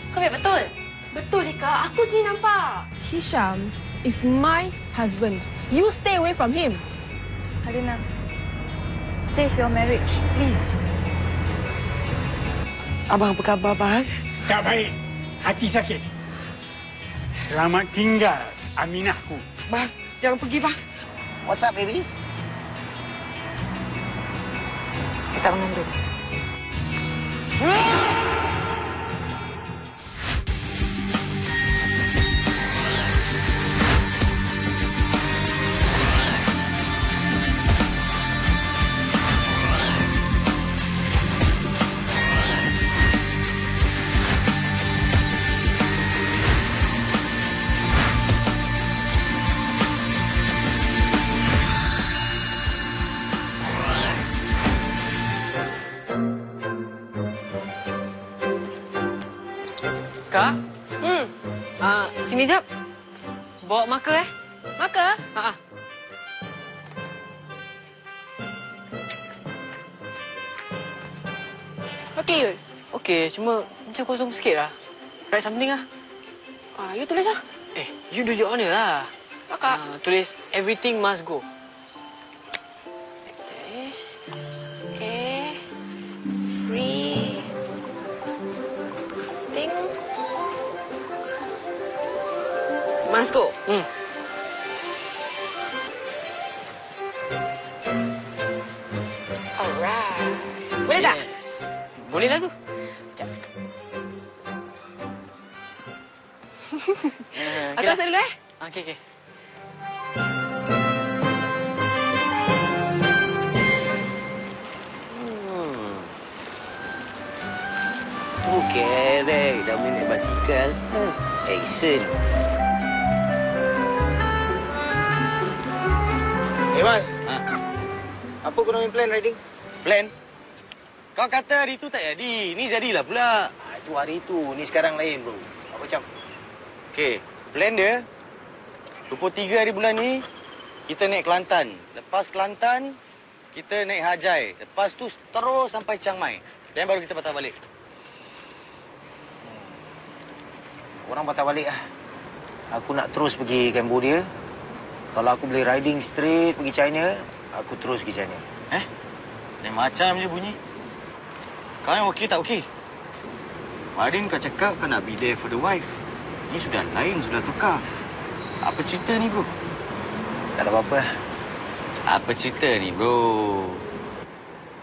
Kau biar betul? Betul, Ika. Aku sendiri nampak. Hisham is my husband. You stay away from him. Alina, save your marriage, please. Abang, apa khabar, Abang? Tak baik. Hati sakit. Selamat tinggal, Aminahku. Bang, jangan pergi, Bang. What's up, baby? Kita mengandung. Kak? Sini jap. Bawa marker Maka, Ha. okey, Yul. Okey, cuma macam kosong sikit lah. Write something lah. You tulis lah. You do your honor lah. Kakak. Tulis everything must go. Free. Thing. Must go. Alright. Boleh tak? Yes. Boleh lah tu. Aku masuk dulu, Okey. Kerek, dah boleh naik basikal. Action. Iman, apa kau nak main plan riding? Plan? Kau kata hari tu tak jadi. Ni jadilah pula. Itu hari itu. Ni sekarang lain, bro. Apa macam? Okey, plan dia 23 hari bulan ni kita naik Kelantan. Lepas Kelantan kita naik Hajai. Lepas tu terus sampai Chiang Mai. Dan baru kita patah balik. Orang patah balik lah. Aku nak terus pergi Cambodia. Kalau aku boleh riding straight pergi China, aku terus pergi China. Lain macam je bunyi. Kau yang okey tak okey? Kemarin kau cakap kau nak be there for the wife. Ni sudah lain, sudah tukar. Apa cerita ni, bro? Tak ada apa-apa. Apa cerita ni, bro?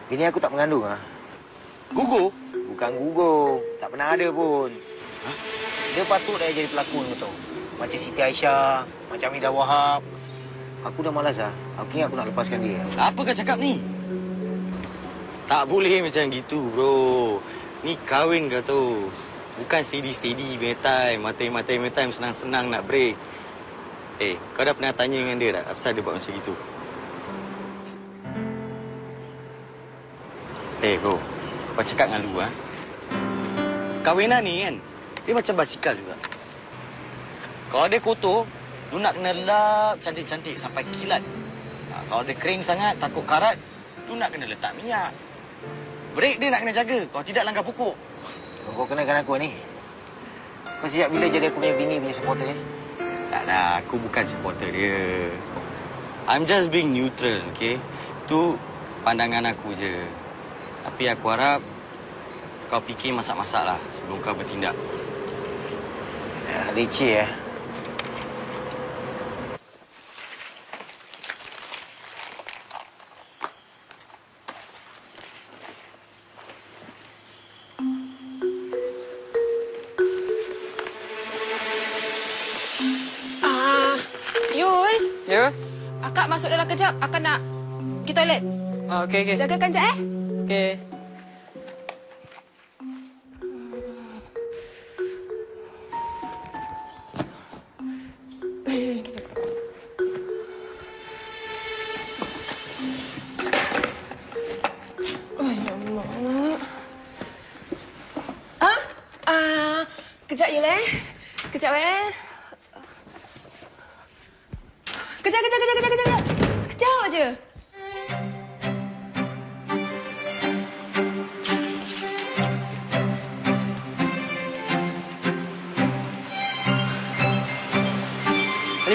Bini aku tak mengandung lah. Gugur? Bukan gugur. Tak pernah ada pun. Dia patut dah jadi pelakon, kau tahu. Macam Siti Aisyah, macam Ida Wahab. Aku dah malas lah. Aku ingat aku nak lepaskan dia. Apa kau cakap ni? Tak boleh macam gitu, bro. Ni kahwin kau tahu. Bukan steady-steady punya time. Matai-matai punya time senang-senang nak break. Kau dah pernah tanya dengan dia tak? Apasal dia buat macam gitu? Bro. Kau cakap dengan lu, kahwinan ni kan, dia macam basikal juga. Kalau dia kotor, lu nak kena lap cantik-cantik sampai kilat. Kalau dia kering sangat, takut karat, lu nak kena letak minyak. Brek dia nak kena jaga, kalau tidak langgar pokok. Kau kenakan aku ni. Kau sejak bila jadi aku punya bini punya supporter ni? Taklah, aku bukan supporter dia. I'm just being neutral, okay? Tu pandangan aku je. Tapi aku harap kau fikir masak-masak lah sebelum kau bertindak. Leceh, Yul. Ya? Akak masuk dalam kejap. Akak nak pergi toilet. Okey. Jagakan je, Okey. Kejap, Yul, Sekejap, Kejap. Sekejap je.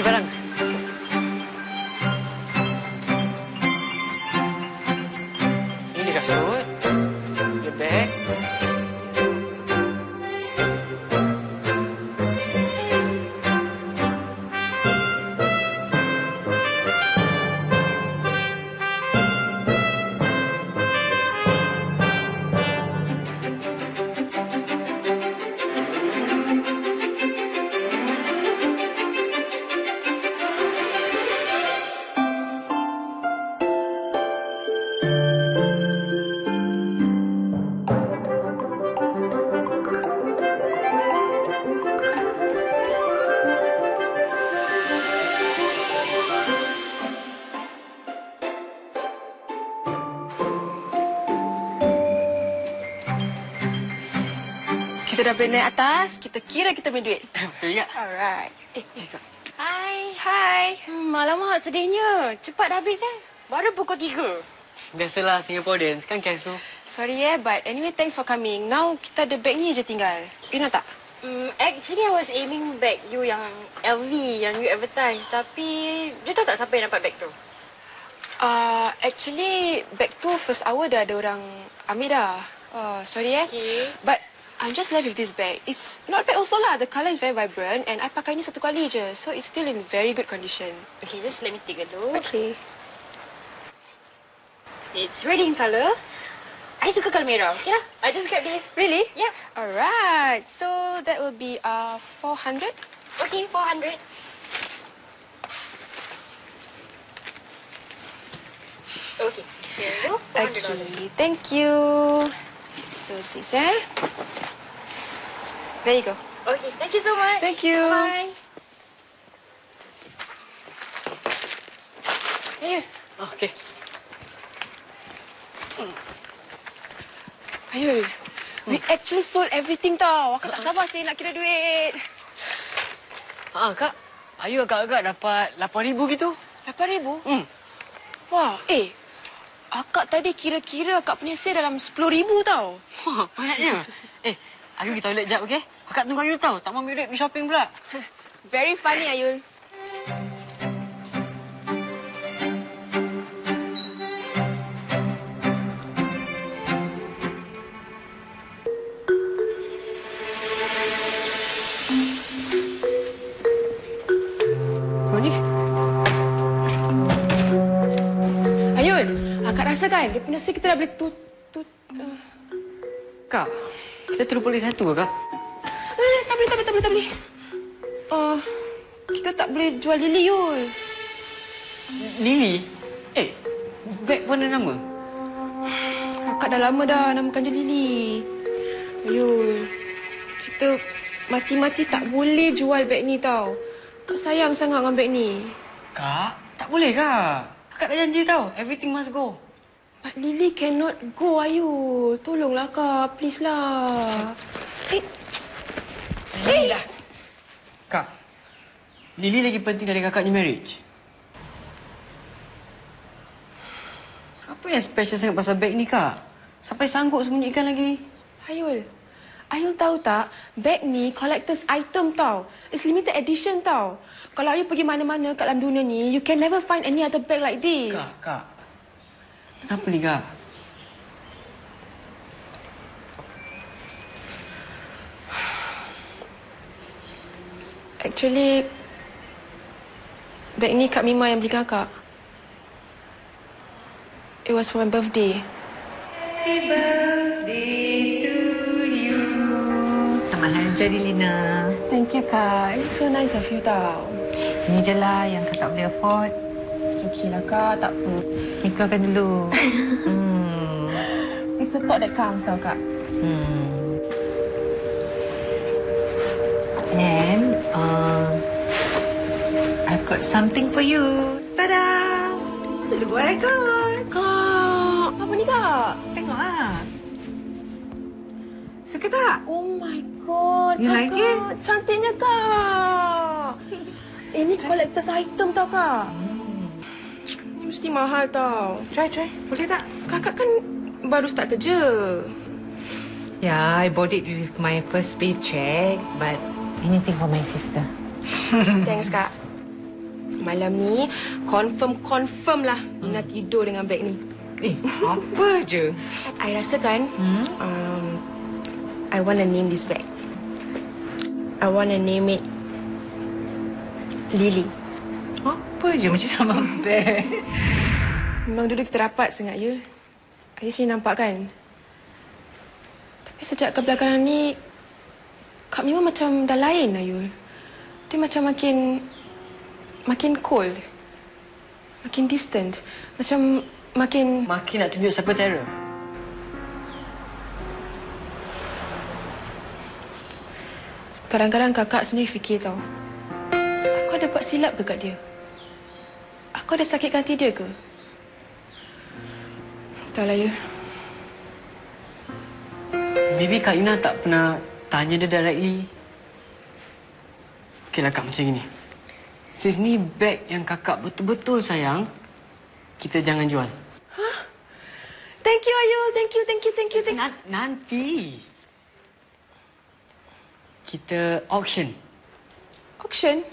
Balik barang. Ini kasut. The bag. Kita dah boleh naik atas. Kita kira kita punya duit. Betul tak? Alright. Hi. Hi. Alamak, sedihnya. Cepat dah habis Baru pukul 3. Biasalah Singaporeans kan Kesu. Sorry but anyway thanks for coming. Now kita ada bag ni je tinggal. You nak tak? Actually, I was aiming bag you yang LV, yang you advertise. Tapi, you tahu tak siapa yang dapat bag tu? Actually bag tu first hour dah ada orang ambil dah. Sorry Okay. But I'm just left with this bag. It's not bad also lah. The colour is very vibrant and I pakai ni satu kali je. So it's still in very good condition. Okay, just let me take a look. Okay. It's red in colour. I suka colour merah. Okay lah. I just grab this. Really? Yep. Alright. So that will be 400. Okay, 400. Okay. Here we go. $400. Okay. Thank you. So this There you go. Okay, thank you so much. Thank you. Bye. Ayun. Okay. Ayul. We actually sold everything tau. Aku tak sabar sih nak kira duit. Kak. Ayu agak-agak dapat 8,000 gitu. 8,000? Wah, akak tadi kira-kira akak punya sale dalam 10,000 tau. Wah, banyaknya. Ayu pergi toilet jap, okey? Akak tunggu Ayu tau. Tak mau ambil duit pergi shopping pula. Very funny, Ayul. Ni. Ayul, akak rasa kan dia punya sale kita dah boleh Kak, kita terlupa lagi satu ke, Kak? Tak boleh. Kita tak boleh jual lili, Yul. Lily? Beg pun ada nama? Akak dah lama dah namakan dia Lily. Ayul, kita mati-mati tak boleh jual beg ni tau. Kak sayang sangat dengan beg ni. Kak, tak boleh, Kak. Akak dah janji tau. Everything must go. But Lily cannot go, Ayul. Tolonglah, Kak. Please lah. Sinilah. Kak, Lily lagi penting dari kakaknya marriage. Apa yang special sangat pasal beg ni, Kak? Sampai sanggup sembunyikan lagi. Ayul tahu tak, beg ni collector's item tau. It's limited edition tau. Kalau Ayul pergi mana-mana kat dalam dunia ni, you can never find any other bag like this. Kak. Kenapa ni, Kak? Actually, beg ni Kak Mima yang belikan Kak. It was for my birthday. Happy birthday to you. Selamat hari jadi, Lina. Thank you, Kak. It's so nice of you tau. Ini je lah yang kakak boleh afford. It's okay lah, Kak. Tak apa. Keluarkan dulu. It's the thought that counts tau, Kak. And I've got something for you. Ta-da! Look what I got. Kak, apa ni, Kak? Tengoklah. Suka tak? Oh my God, You like it? Cantiknya, Kak. Ini collector's item tau, Kak. Ini mesti mahal tau. Try. Boleh tak? Kakak kan baru start kerja. Yeah, I bought it with my first paycheck, but anything for my sister. Thanks, Kak. Malam ni, confirm lah Nina tidur dengan beg ni. Apa je? I rasa kan, I want to name this bag. I want to name it Lily. Apa je macam nama beg? Memang dulu kita rapat sangat, Yul. Ayah sini nampak kan? Tapi sejak kebelakangan ni, Kak Mima macam dah lain, Ayul. Dia macam makin cold. Makin distant. Macam makin... Makin nak tunjuk siapa terror. Kadang-kadang kakak sendiri fikir tau. Aku ada buat silap ke kat dia? Aku ada sakitkan hati dia ke? Entahlah, Yul. Maybe Kak Ina tak pernah tanya dia directly. Okeylah Kak, macam gini. Since ni beg yang kakak betul-betul sayang, kita jangan jual. Hah? Thank you, Ayul. Thank you. Nanti. Kita auction. Auction?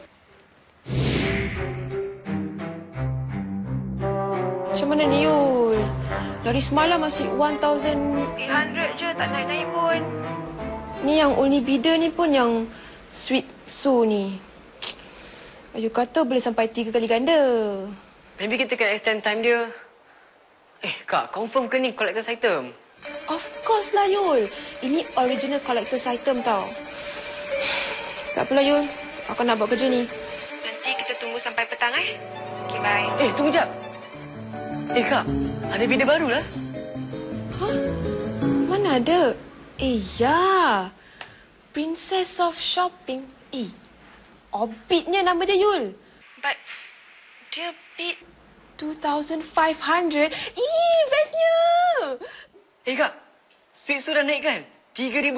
Macam mana ni, Yul? Dari semalam masih 1,800 je, tak naik-naik pun. Ni yang only bidder ni pun yang Sweet Su ni. Ayu kata boleh sampai 3 kali ganda. Maybe kita kena extend time dia. Kak, confirm ke ni collector's item? Of course lah, Yul. Ini original collector's item tau. Tak apalah, Yul. Aku nak buat kerja ni. Nanti kita tunggu sampai petang, Okay, bye. Tunggu jap. Kak, ada bidder baru lah. Hah? Mana ada? Ya. Princess of Shopping. Orbitnya nama dia, Yul. But dia bid 2,500. Bestnya. Kak, Sweet Su dah naik kan? $3,000.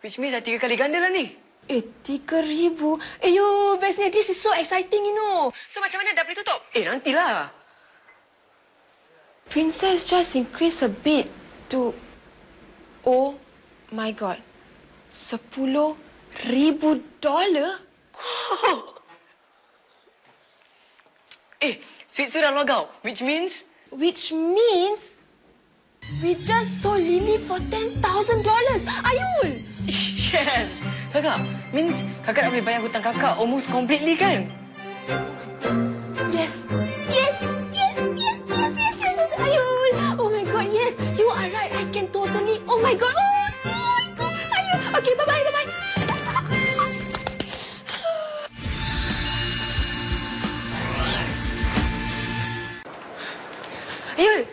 Which means dah 3 kali ganda lah ni. 3,000? Yul, bestnya. This is so exciting, you know. So, macam mana dah boleh tutup? Nantilah. Princess just increased a bit to... Oh my God. $10,000? Sweet Su dah log out. Which means... Which means... We just sold Lily for $10,000. Ayul! Yes! Kakak, means kakak dah boleh bayar hutang kakak almost completely kan? Yes! Ayul! Oh my God, yes! You are right. I can totally... Oh my God! Ayul! Okay, bye-bye. Ayul!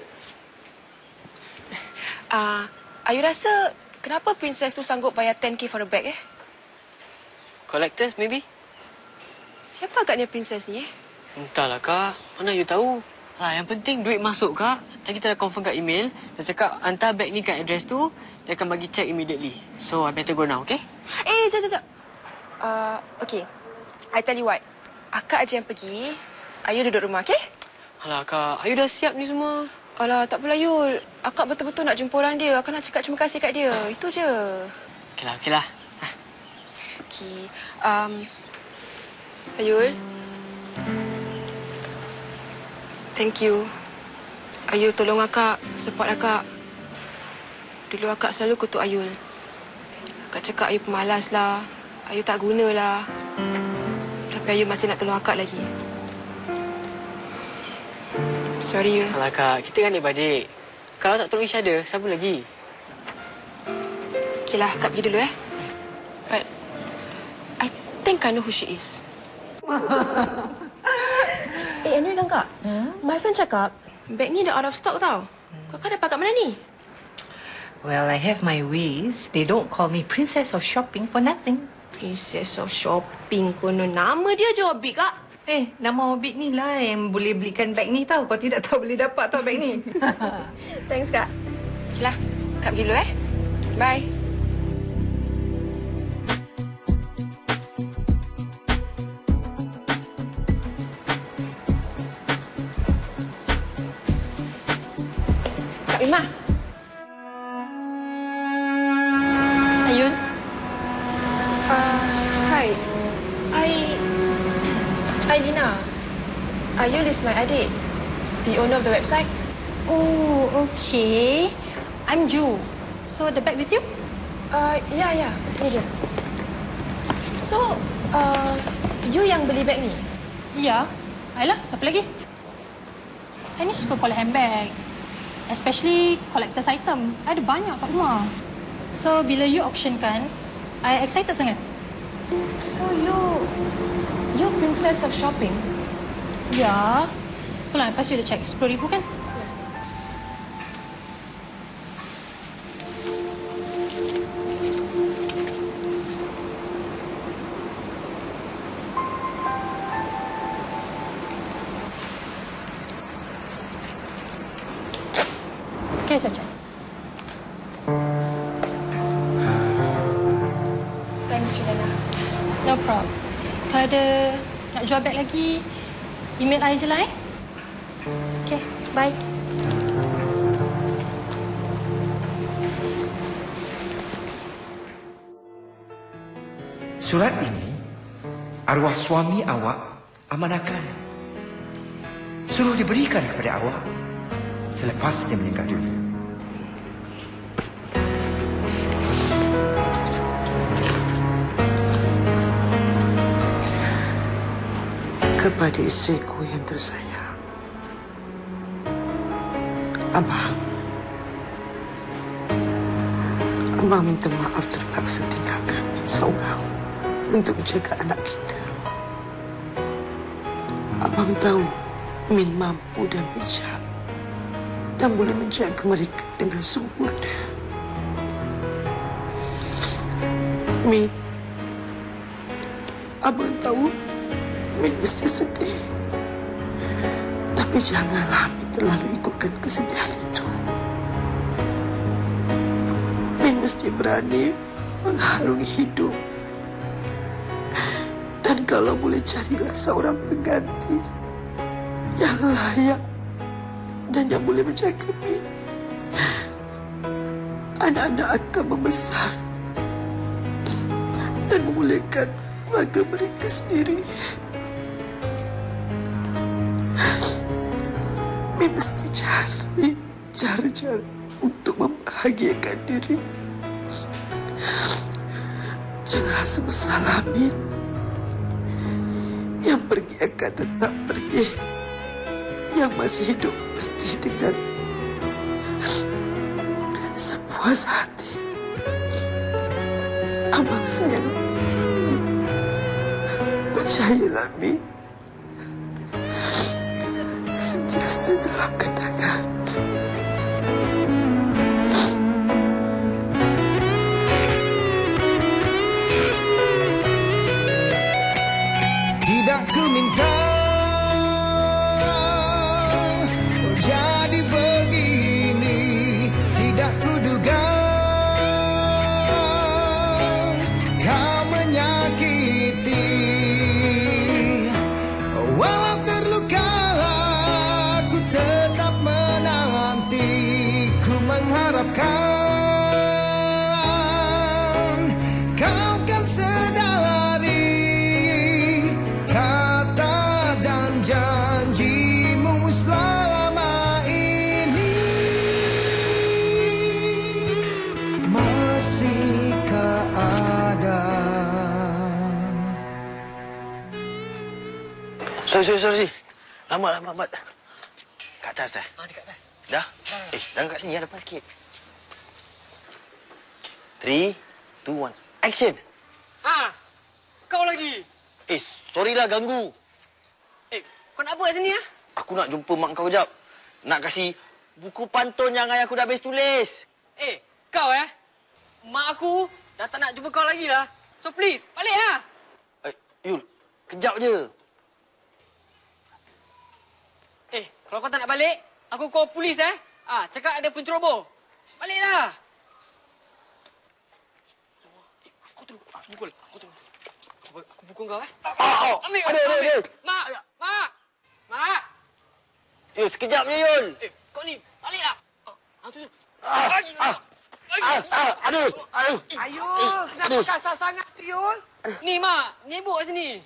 Ayul rasa kenapa Princess tu sanggup bayar 10K for a bag, Collectors, maybe? Siapa agaknya Princess ni, Entahlah, Kak. Mana you tahu? Yang penting duit masuk, Kak. Tadi kita dah confirm kat email. Dia cakap hantar bag ni kat address tu, dia akan bagi check immediately. So, I better go now, okay? Sekejap. Okay. I tell you what. Akak aja yang pergi. Ayu duduk rumah, okay? Alah, Kak. Ayu dah siap ni semua. Alah, tak apalah, Yul. Akak betul-betul nak jumpa orang dia. Akak nak cakap terima kasih kat dia. Itu je. Okeylah. Okay. Ayul. Thank you. Ayul tolong akak, support akak. Dulu akak selalu kutuk Ayul. Akak cakap Ayul pemalas lah. Ayul tak guna lah. Tapi Ayul masih nak tolong akak lagi. Sorry, Yul. Alah, Kak. Kita kan adik-beradik. Kalau tak tolong each other, siapa lagi? Okeylah, akak pergi dulu, But I think I know who she is. Anyway kan, Kak? My friend cakap, bag ni dah out of stock tau. Kakak dapat kat mana ni? Well, I have my ways. They don't call me Princess of Shopping for nothing. Princess of Shopping kono. Nama dia je Orbit, Kak. Nama Orbit ni lah yang boleh belikan bag ni tau. Kau tidak tahu boleh dapat tau bag ni. Thanks, Kak. Okeylah, Kak pergi dulu, Bye. Kak Mima. Ayul? Hi. I Lina. Yul is my adik. The owner of the website. Oh, okay. I'm Ju. So, the bag with you? Ya. Ni dia. So, you yang beli bag ni? Ya. Ayolah, siapa lagi? I ni suka collect handbag. Especially collector's item. I ada banyak kat rumah. So, bila you auctionkan, I excited sangat. So, you princess of shopping? Ya. Itulah, lepas you dah check 10,000 kan? Okay, saya check. Thanks, Juliana. No problem. Kalau ada nak jual beg lagi, email I je lah Okay, bye. Surat ini arwah suami awak amanahkan. Suruh diberikan kepada awak selepas dia meninggal dunia. Kepada isteriku yang tersayang, Abang minta maaf terpaksa tinggalkan Min seorang untuk menjaga anak kita. Abang tahu Min mampu dan bijak dan boleh menjaga mereka dengan sempurna. Min, Abang tahu Min mesti sedih. Tapi janganlah Min terlalu ikutkan kesedihan itu. Min mesti berani mengharungi hidup. Dan kalau boleh carilah seorang pengganti yang layak dan yang boleh menjaga Min. Anak-anak akan membesar dan memulihkan keluarga mereka sendiri. Min mesti cari cara-cara untuk membahagiakan diri. Jangan rasa bersalah, Min. Yang pergi akan tetap pergi. Yang masih hidup mesti dengan sepuas hati. Abang sayang Min. Percayalah, Min. Sentiasa dalam kenangan. Tidak ku minta jadi begini, tidak ku duga kau menyakiti. Walau terluka ku tetap menanti, ku mengharapkan kau kan sedari kata dan janjimu selama ini. Masihkah ada? Sorry. Lambat. Kat atas dah? Dekat atas. Dah? Jangan kat sini, ya, depan sikit. 3, 2, 1, action! Kau lagi. Sorry lah ganggu. Kau nak apa kat sini, Aku nak jumpa mak kau kejap. Nak kasih buku pantun yang ayah aku dah habis tulis. Kau mak aku dah tak nak jumpa kau lagi lah. So please, balik lah. Yul, kejap je. Kalau kau tak nak balik, aku call polis cakap ada penceroboh. Baliklah. Kau tunggu. Pukul. Aku tunggu. Aku pukul kau Ambil. Aduh. Mak. Yul, sekejap je Yul. Kau ni, baliklah. Tu. Aduh. Ayuh, kenapa kasar sangat, Yul? Ni, Mak. Nyebuk kat sini.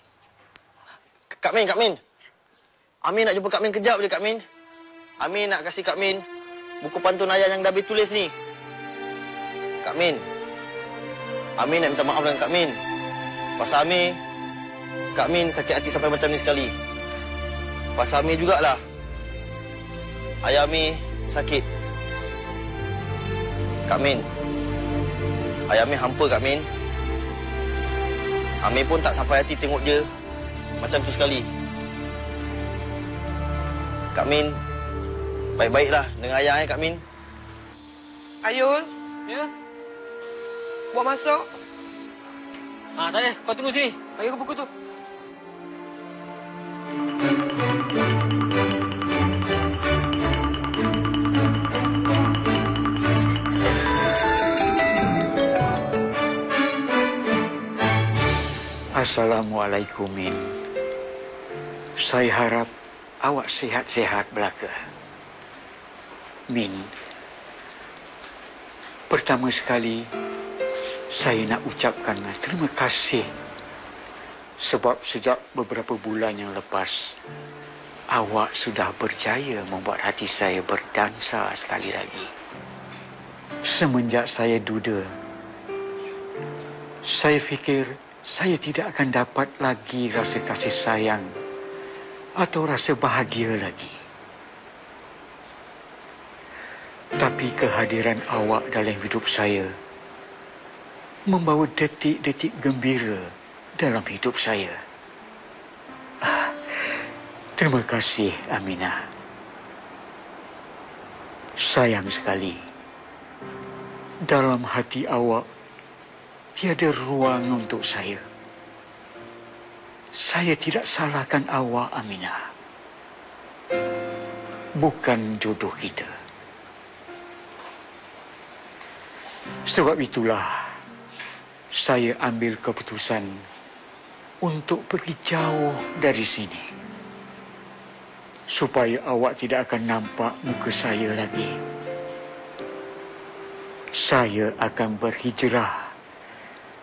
Kak Min. Amin nak jumpa Kak Min kejap je, Kak Min. Amin nak kasih Kak Min buku pantun ayah yang dah habis tulis ni. Kak Min. Amin nak minta maaf dengan Kak Min. Pasal Amin, Kak Min sakit hati sampai macam ni sekali. Pasal Amin jugalah. Ayah Amin sakit. Kak Min. Ayah Amin hampa Kak Min. Amin pun tak sampai hati tengok dia macam tu sekali. Kak Min, baik-baiklah dengan ayah Kak Min. Ayul, Ya? buat masuk. Tak ada. Kau tunggu sini. Bagi aku buku tu. Assalamualaikum, Min. Saya harap awak sihat-sihat belaka. Min, pertama sekali saya nak ucapkan terima kasih sebab sejak beberapa bulan yang lepas awak sudah berjaya membuat hati saya berdansa sekali lagi. Semenjak saya duda, saya fikir saya tidak akan dapat lagi rasa kasih sayang atau rasa bahagia lagi. Tapi kehadiran awak dalam hidup saya membawa detik-detik gembira dalam hidup saya. Terima kasih, Aminah. Sayang sekali, dalam hati awak tiada ruang untuk saya. Saya tidak salahkan awak, Aminah. Bukan jodoh kita. Sebab itulah saya ambil keputusan untuk pergi jauh dari sini. Supaya awak tidak akan nampak muka saya lagi. Saya akan berhijrah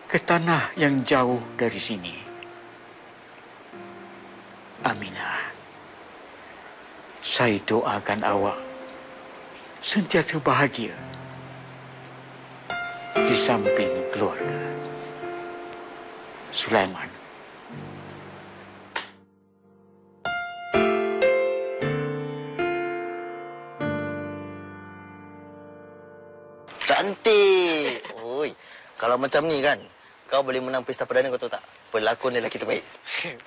ke tanah yang jauh dari sini. Aminah, saya doakan awak sentiasa bahagia di samping keluarga. Sulaiman. Cantik. Oi, kalau macam ni kan, kau boleh menang pesta perdana, kau tahu tak? Pelakon lelaki terbaik.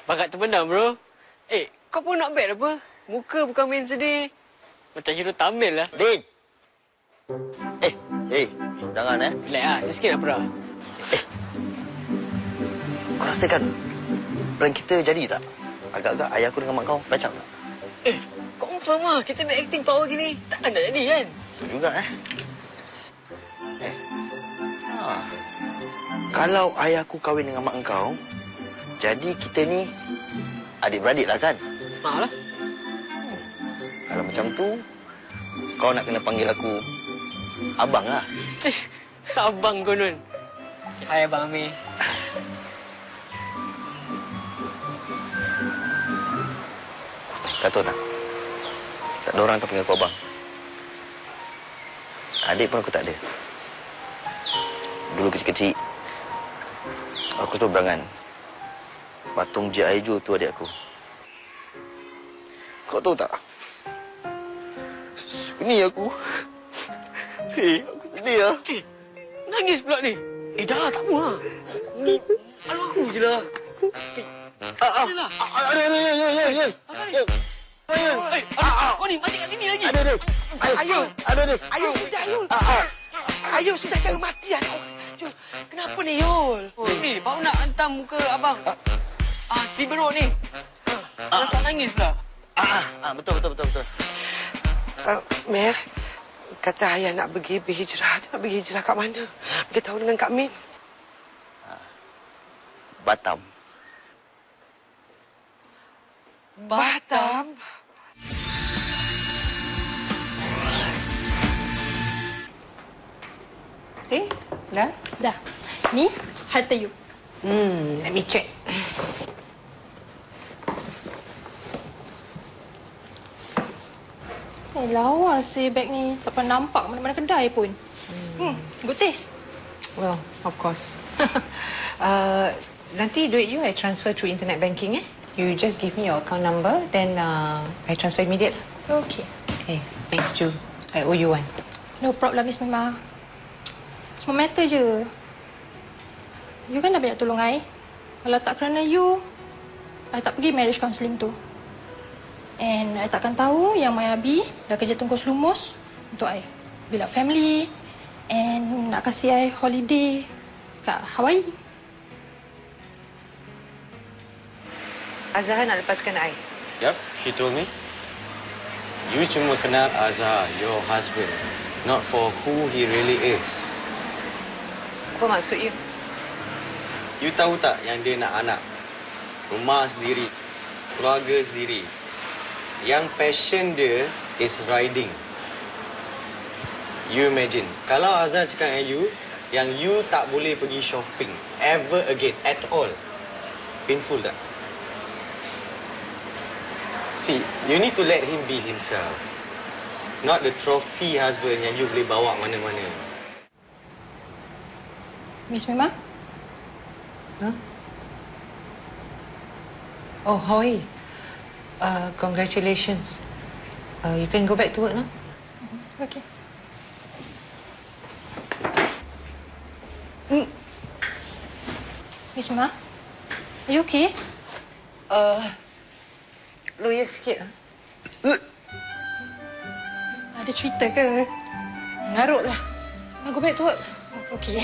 Bakat terbenam, bro. Kau pun nak bet apa? Muka bukan main sedih. Macam hero Tamil lah. Din. Jangan Relax lah, sikit nak perah. Kau rasakan plan kita jadi tak? Agak-agak ayah aku dengan mak kau macam tak? Confirm lah, kita main acting power gini. Takkan nak jadi kan? Itu juga Kalau ayah aku kahwin dengan mak engkau, jadi kita ni adik-beradik lah kan? Lah. Kalau macam tu, kau nak kena panggil aku abang lah. Abang konon. Hai Abang Amir. Kau tahu tak? Tak ada orang tak panggil aku abang. Adik pun aku tak ada. Dulu kecil-kecil, aku selalu berangan. Patung Jia Aijo tu adik aku. Kau tahu tak? Sedih aku. Aku sedih lah. Nangis pula ni. Dah lah, tak mau lah. Malu aku je lah. Ada. Asal ni? Kau ni masih kat sini lagi? Ada. Ayul. Ada. Ayul, sudah, Ayul. Ayul, sudah, jangan mati. Ayul. Kenapa ni, Yul? Ni, baru nak hantam muka abang. Si beruk ni. Dah start nangis pula. Betul. Mer, kata ayah nak pergi berhijrah. Dia nak pergi hijrah kat mana? Beritahu dengan Kak Min. Batam. Batam? Dah? Dah. Ni, harta you. Let me check. Lawa sih beg ni. Tak pernah nampak mana-mana kedai pun. Good taste. Well, of course. Nanti duit you I transfer through internet banking You just give me your account number, then I transfer immediate. Okay. Hey, thanks Ju. I owe you one. No problem, Miss Mima. Semua matter je. You kan dah banyak tolong I. Kalau tak kerana you, I tak pergi marriage counselling tu. And I takkan tahu yang my Abi dah kerja tungkus lumus untuk I. Build up family and nak kasih I holiday kat Hawaii. Azhar nak lepaskan I. Yup, he told me. You cuma kenal Azhar, your husband, not for who he really is. Apa maksud you? You tahu tak yang dia nak anak? Rumah sendiri, keluarga sendiri. Yang passion dia is riding. You imagine, kalau Azhar cakap dengan you, yang you tak boleh pergi shopping ever again at all. Painful tak? See, you need to let him be himself. Not the trophy husband yang you boleh bawa mana-mana. Miss Mima? Huh? Oh, Hoy. Congratulations. You can go back to work now. Okay. Miss Mima? Are you okay? Lawyer sikit. Ada cerita ke? Ngarut lah. Now go back to work. Okay.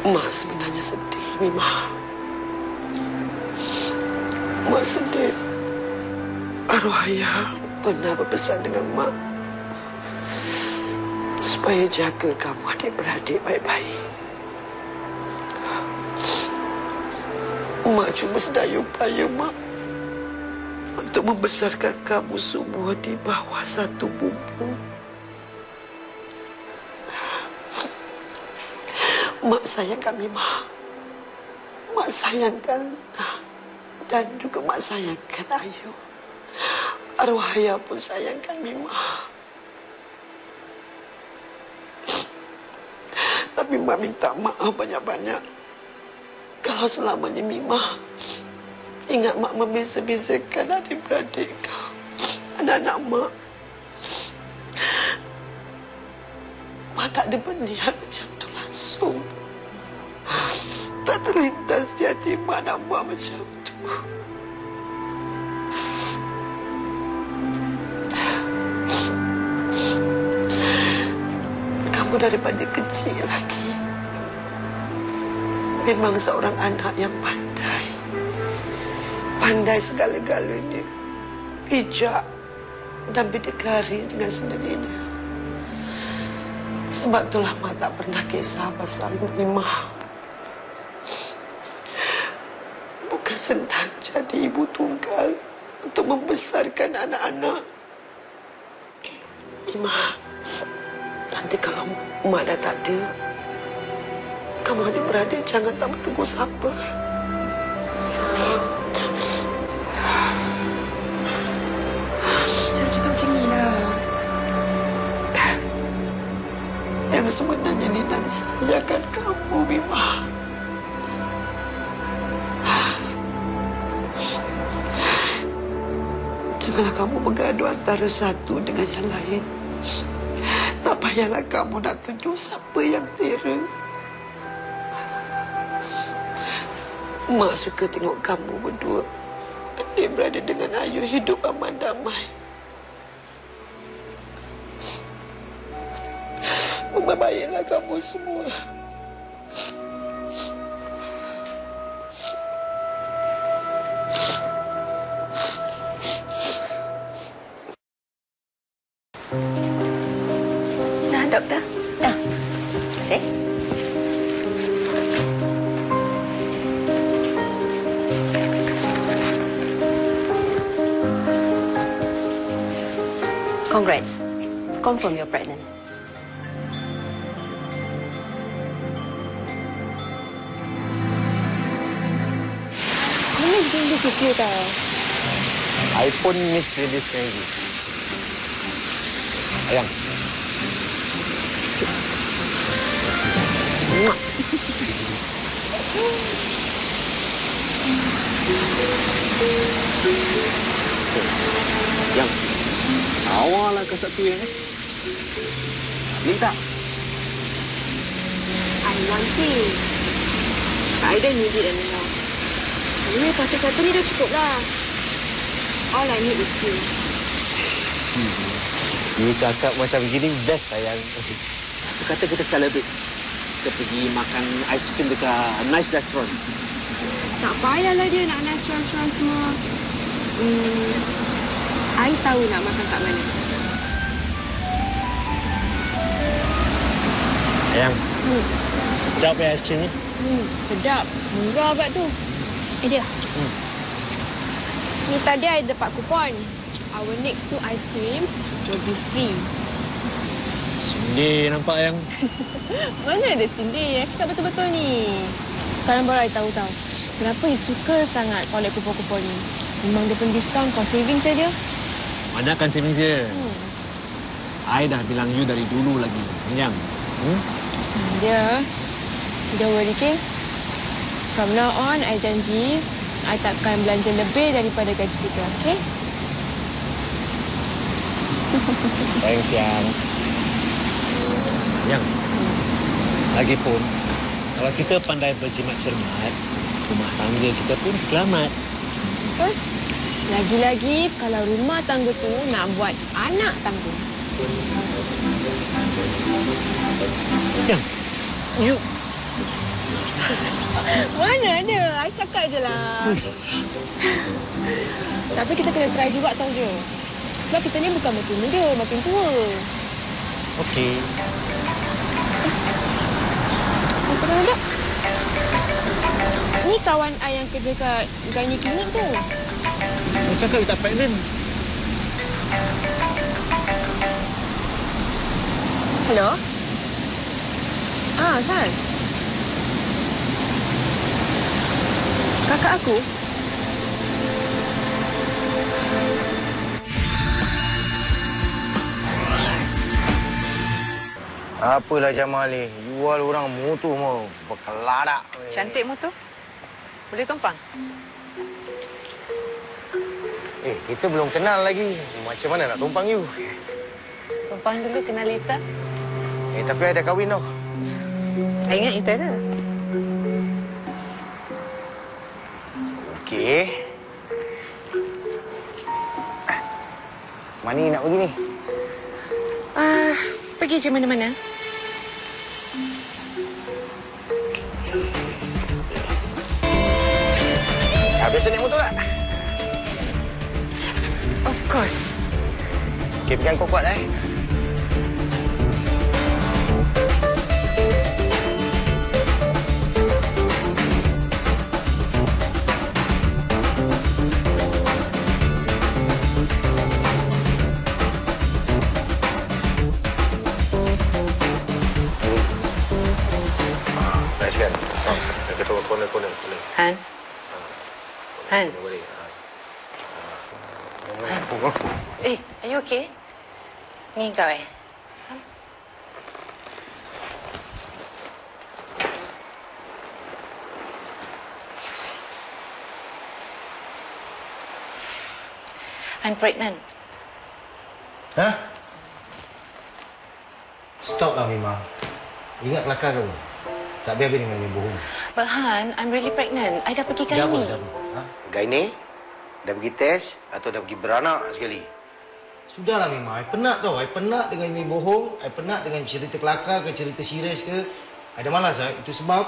Mak sebenarnya sedih, Mima. Mak sedih. Arwah ayah pernah berpesan dengan Mak supaya jaga kamu adik-beradik baik-baik. Mak cuma sedaya upaya Mak untuk membesarkan kamu semua di bawah satu bumbung. Mak sayangkan Mima. Mak sayangkan Lina. Dan juga Mak sayangkan Ayu. Arwah ayah pun sayangkan Mima. Tapi Mak minta maaf banyak-banyak. Kalau selamanya Mima ingat Mak membeza-bezakan adik-beradik kau, anak-anak Mak. Mak tak ada berniat macam tu langsung. Tak terlintas di hati Mak nak buat macam tu. Kamu daripada kecil lagi memang seorang anak yang pandai. Pandai segala-galanya. Bijak dan berdikari dengan sendirinya. Sebab itulah Mak tak pernah kisah pasal Mima. Bukan senang jadi ibu tunggal untuk membesarkan anak-anak. Mima, nanti kalau Mak dah tak ada, kamu adik-beradik jangan tak bertegur sapa. Jangan cakap macam ni lah. Yang sebenarnya Lina disayangkan kamu, Mima. Janganlah kamu bergaduh antara satu dengan yang lain. Tak payahlah kamu nak tunjuk siapa yang tera. Mak suka tengok kamu berdua adik-beradik dengan Ayu hidup aman damai. Baiklah anak kamu semua. Dah, doktor. Terima kasih. Congrats. Confirm you're pregnant. Mana dia suka tau. I pun miss dia sekarang lagi. Ayang. Yang awallah ke satu yang ni tak? I want it. I don't need it anymore. Anyway, pasal satu ni dah cukup lah. All I need is you. You cakap macam gini best sayang. Aku kata kita celebrate. Kita pergi makan ice cream dekat nice restaurant. Tak payahlah dia nak restoran-restoran semua. I tahu nak makan kat mana. Ayang, sedap ya ice cream ni. Sedap. Murah abad tu. Dia. Ni tadi I dapat kupon. Our next 2 ice creams will be free. Cindy nampak Ayang. Mana ada Cindy? I cakap betul-betul ni. Sekarang baru I tahu. Kenapa you suka sangat collect kupon-kupon ni? Memang dia pun diskaun kau saving saja. Banyakkan saving je. I dah bilang you dari dulu lagi. Ayang. Dia. Don't worry, okay? From now on, I janji I takkan belanja lebih daripada gaji kita, okay? Thanks, Yang. Yang. Lagipun, kalau kita pandai berjimat cermat, rumah tangga kita pun selamat. Betul? Lagi-lagi kalau rumah tangga tu nak buat anak tangga. Yang, you... Mana ada? I cakap je lah. Tapi kita kena try juga tau je. Sebab kita ni bukan makin muda, makin tua. Okey. Apa kena tak? Ni kawan I yang kerja kat gynae klinik tu. Kau cakap you tak pregnant. Hello? Sal. Kakak aku? Apalah Jamal ni, jual orang motor mau berkeladak. Cantik motor. Boleh tumpang? Kita belum kenal lagi. Macam mana nak tumpang you? Tumpang dulu, kenal later. Tapi I dah kahwin tau. I ingat you tak ada. Okey. Mana nak pergi ni? Pergi je mana-mana. Biasa naik motor tak? Of course. Okey, pegang kuat-kuat Han? Han? Are you okay? Ni kau I'm pregnant. Hah? Stop lah, Mima. Ingat kelakar kamu. Tak habis-habis dengan dia bohong. But Han, I'm really pregnant. I dah pergi gynae. Gynae? Dah pergi test atau dah pergi beranak sekali? Sudahlah Mima, I penat tau. I penat dengan ini bohong. I penat dengan cerita kelakar ke cerita serius ke. I dah malas lah. Itu sebab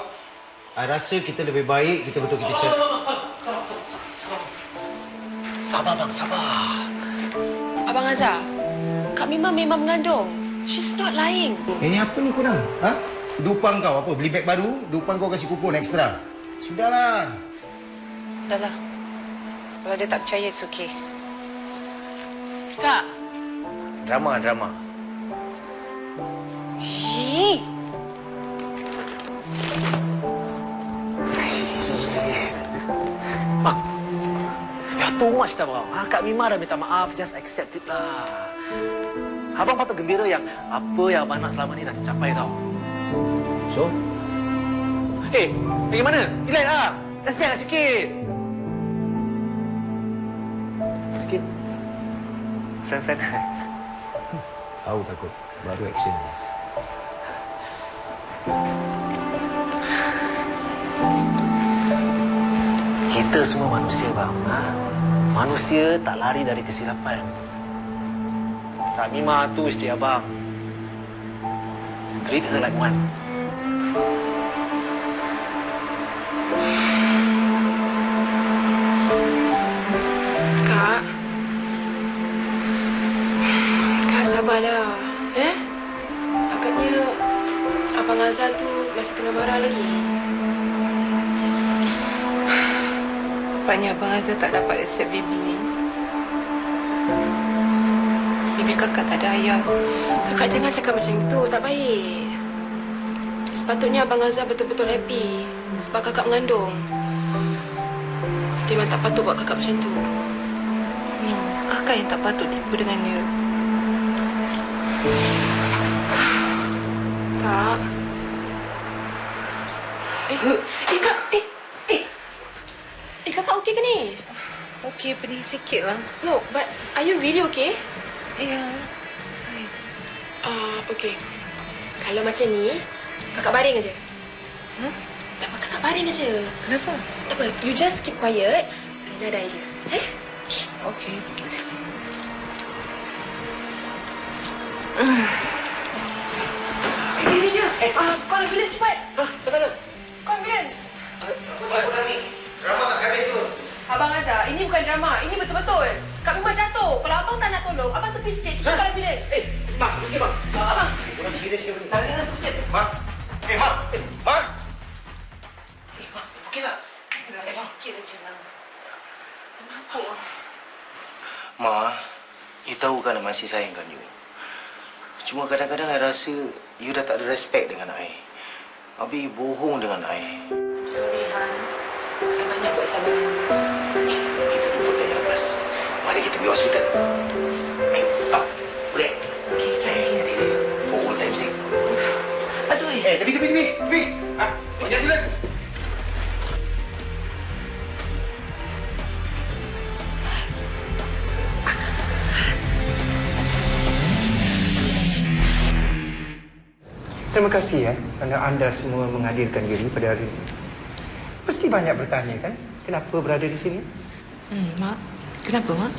I rasa kita lebih baik kita betul kita cari. Sabar bang, sabar. Abang Azhar, Kak Mima memang mengandung. She's not lying. Ini apa ni korang? Ha? Dupan kau apa? Beli beg baru, dupan kau kasih kupon ekstra. Sudahlah. Dahlah. Kalau dia tak percaya, it's okay. Kak. Drama. Hei. Bang, dah too much dah bang. Kak Mima dah minta maaf, just accept it lah. Abang patut gembira yang apa yang abang nak selama ni dah tercapai tau. So? Pergi mana? Relax lah. Respect lah sikit. Sikit. Friend. Tahu takut. Baru action. Kita semua manusia bang. Manusia tak lari dari kesilapan. Kak Mima tu isteri abang. Treat her like one. Kak, sabarlah. Agaknya Abang Azhar tu masih tengah marah lagi. Nampaknya Abang Azhar tak dapat accept baby ni. Baby kakak tak ada ayah. Kakak jangan cakap macam itu, tak baik. Sepatutnya Abang Azhar betul-betul happy sebab kakak mengandung. Dia memang tak patut buat kakak macam tu. No, kakak yang tak patut tipu dengan dia. Kak. Kak. Kakak okey ke ni? Okey, pening sikit lah. No, but are you really okay? Ya. Okey. Kalau macam ni, kakak baring aja. Tak apa, kakak baring aja. Kenapa? Tak apa, you just keep quiet. Lina dah aja. Okey. Call ambulance cepat. Pasal apa? Call ambulance. Apa ni? Drama tak habis tu. Abang Azhar, ini bukan drama. Ini betul-betul. Kak Mima jatuh. Kalau abang tak nak tolong, abang tepi sikit. Kita call ambulance. Mak, sikit bang. Abang. Korang serius ke benda? Tak, terus sikit. Mak. Mak. Mak, okey tak? Sikit aja lah. Ma, you tahu kan I masih sayangkan you. Cuma kadang-kadang I rasa you dah tak ada respect dengan I. Habis you bohong dengan I. Sorry, Han. I banyak buat salah. Kita lupakan yang lepas. Mari kita pergi hospital. Ayo, boleh? Okey. For all time sake. Aduh. Tepi. Jangan dulu. Terima kasih kerana anda semua menghadirkan diri pada hari ini. Mesti banyak bertanya kan, kenapa berada di sini? Mak, kenapa Mak?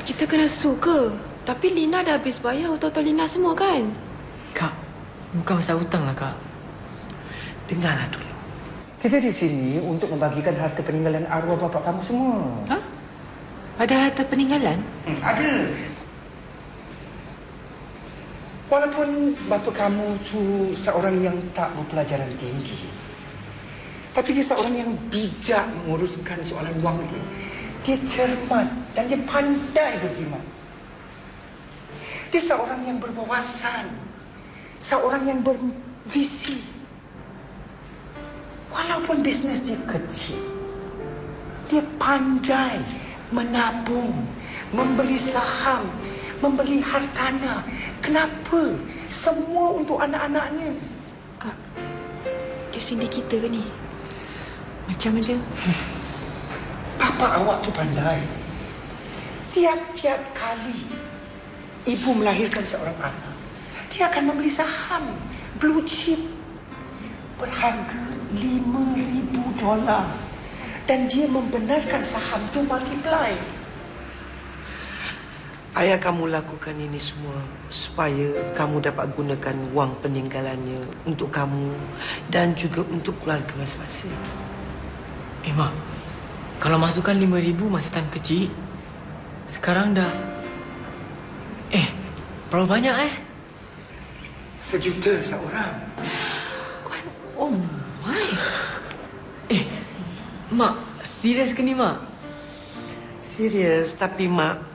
Kita kena suka. Tapi Lina dah habis bayar hutang-hutang Lina semua kan? Kak, bukan masalah hutang lah Kak. Dengarlah dulu. Kita di sini untuk membagikan harta peninggalan arwah bapa kamu semua. Ha? Ada harta peninggalan? Ada. Walaupun bapa kamu tu seorang yang tak berpelajaran tinggi, tapi dia seorang yang bijak menguruskan soalan wang itu. Dia cermat dan dia pandai berjimat. Dia seorang yang berwawasan, seorang yang bervisi. Walaupun bisnes dia kecil, dia pandai menabung, membeli saham, membeli hartanah. Kenapa? Semua untuk anak-anaknya. Kak, dia sindir kita ke ni? Macam mana? Bapa awak tu pandai. Tiap-tiap kali ibu melahirkan seorang anak, dia akan membeli saham blue chip berharga $5,000 dan dia membenarkan saham tu multiply. Ayah kamu lakukan ini semua supaya kamu dapat gunakan wang peninggalannya untuk kamu dan juga untuk keluarga masing-masing. Mak, kalau masukkan 5,000 masa time kecil, sekarang dah... berapa banyak $1 juta seorang. Oh my. Mak, serius ke ni, Mak? Serius, tapi Mak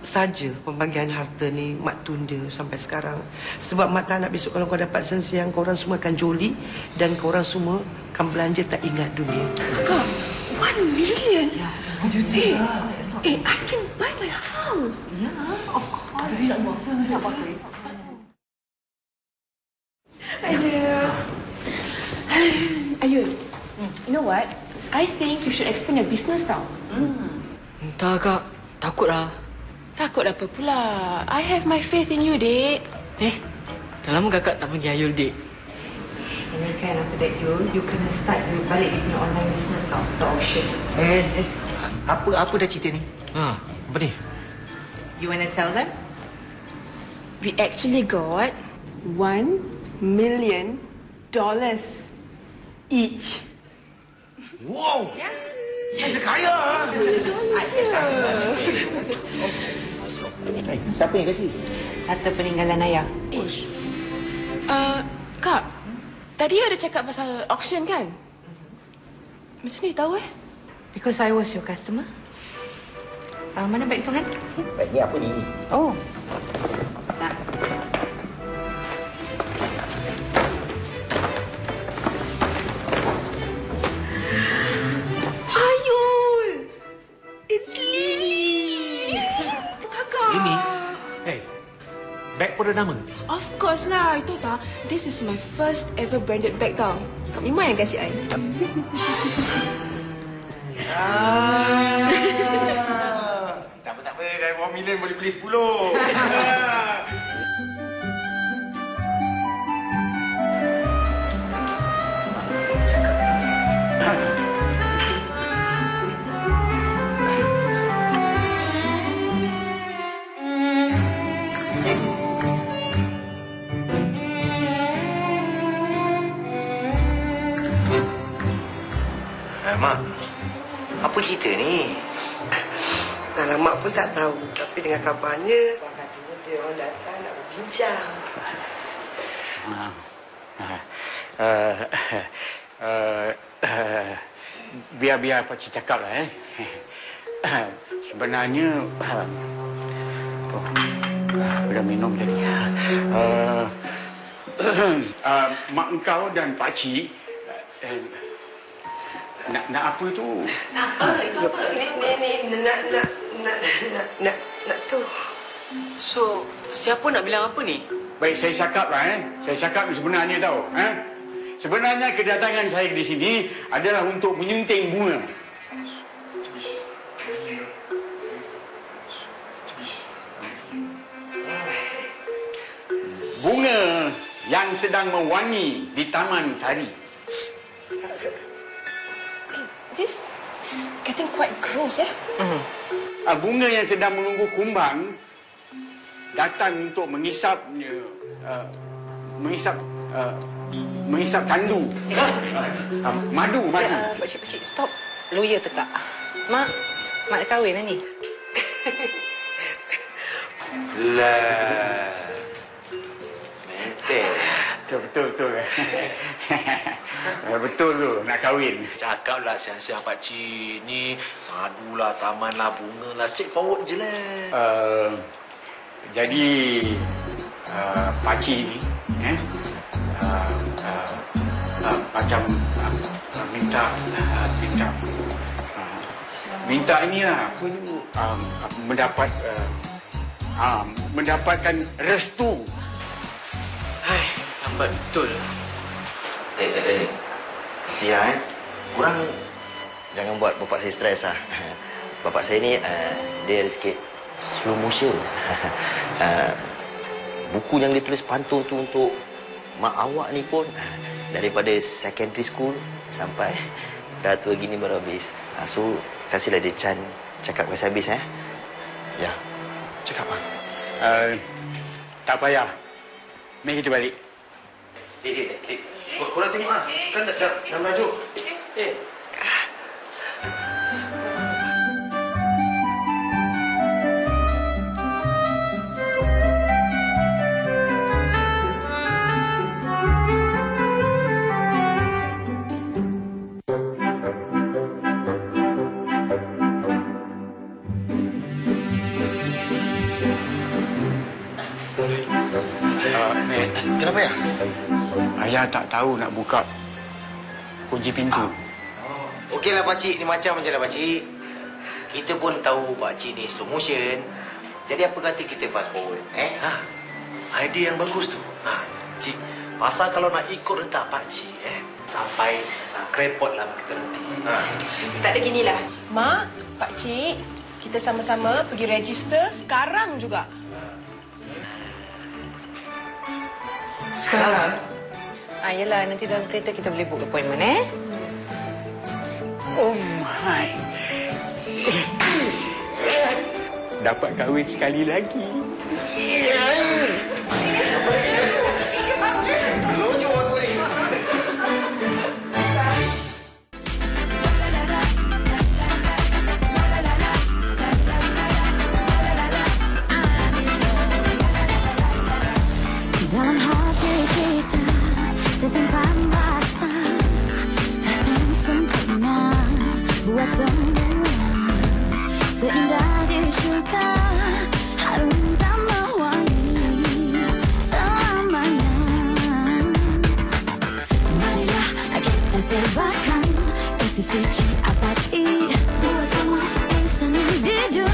saja pembagian harta ni Mak tunda sampai sekarang. Sebab Mak tak nak besok kalau kau dapat sensiang, korang semua akan joli dan korang semua akan belanja tak ingat dunia. Kak, 1 million? Ya, 1 juta. I can buy my house. Yeah, of course. InsyaAllah. Ayul, you know what? I think you should expand your business tau. Entah, Kak. Takutlah. Takut apa pula? I have my faith in you, Dek. Dah lama Kakak tak panggil Ayul, Dek. And then kan after that you kena start balik your online business tau, the auction. Apa dah cerita ni? Apa ni? You wanna tell them? We actually got $1 million each. Wow! Kita kaya! Siapa yang kasih? Harta peninggalan ayah. Kak, tadi ada cakap pasal auction kan? Macam ni tahu Because I was your customer. Mana beg tu, Han? Beg ni apa ni? Oh. Tak. Ayul! It's Lily! Kakak! Lily? Beg pun ada nama? Of course lah. Itu tak. This is my first ever branded bag tau. Kak Mima yang kasih I. Tak apa. Dari $1 million boleh beli 10. Mak, apa cerita ni? Dalam Mak pun tak tahu. Tapi dengan kabarnya, Mak katanya dia orang datang nak berbincang. Biar Pakcik cakap lah. Sebenarnya... dah minum tadi. Mak engkau dan Pakcik... Nak apa tu? Nak apa? Itu apa? Nak tu. So, siapa nak bilang apa ni? Baik, saya cakap lah. Saya cakap sebenarnya tahu. Sebenarnya kedatangan saya di sini adalah untuk menyunting bunga. Bunga yang sedang mewangi di Taman Sari. This is getting quite gross, Bunga yang sedang menunggu kumbang datang untuk mengisapnya, mengisap candu. Madu. Pakcik, stop. Lawyer tekak. Mak nak kahwin lah ni. Lah. Mentel. Betul. Betul tu, nak kahwin. Cakaplah siang-siang pakcik ni, madu lah, taman lah, bunga lah, straightforward je lah. Jadi pakcik ni macam minta inilah apa tu, mendapatkan restu. Lambat betul. Ya, kurang jangan buat bapak saya stres lah. Bapak saya ni dia ada sikit slow motion. Buku yang dia tulis pantun tu untuk mak awak ni pun daripada secondary school sampai dah tua gini baru habis. So kasihlah dia cakap kasi habis. Ya. Cakap apa? Tak payah. Mari kita balik. Korang tengok lah. Kan dah merajuk. Kenapa ya? Ayah tak tahu nak buka kunci pintu. Okeylah pakcik, ni macam je lah pakcik. Kita pun tahu pakcik ni slow motion. Jadi apa kata kita fast forward? Idea yang bagus tu. Cik, pasal kalau nak ikut retak pakcik, sampai krepot lah kita nanti. Tak ada ginilah. Mak, pakcik, kita sama-sama pergi register sekarang juga. Sekarang? Yelah, nanti dalam kereta kita boleh book appointment, Oh my. Dapat kahwin sekali lagi. Dalam hati kita tersimpan rasa yang sempurna buat semua seindah di syurga, harum tambah wangi selamanya. Marilah kita sebarkan kasih suci abadi buat semua insan di dunia.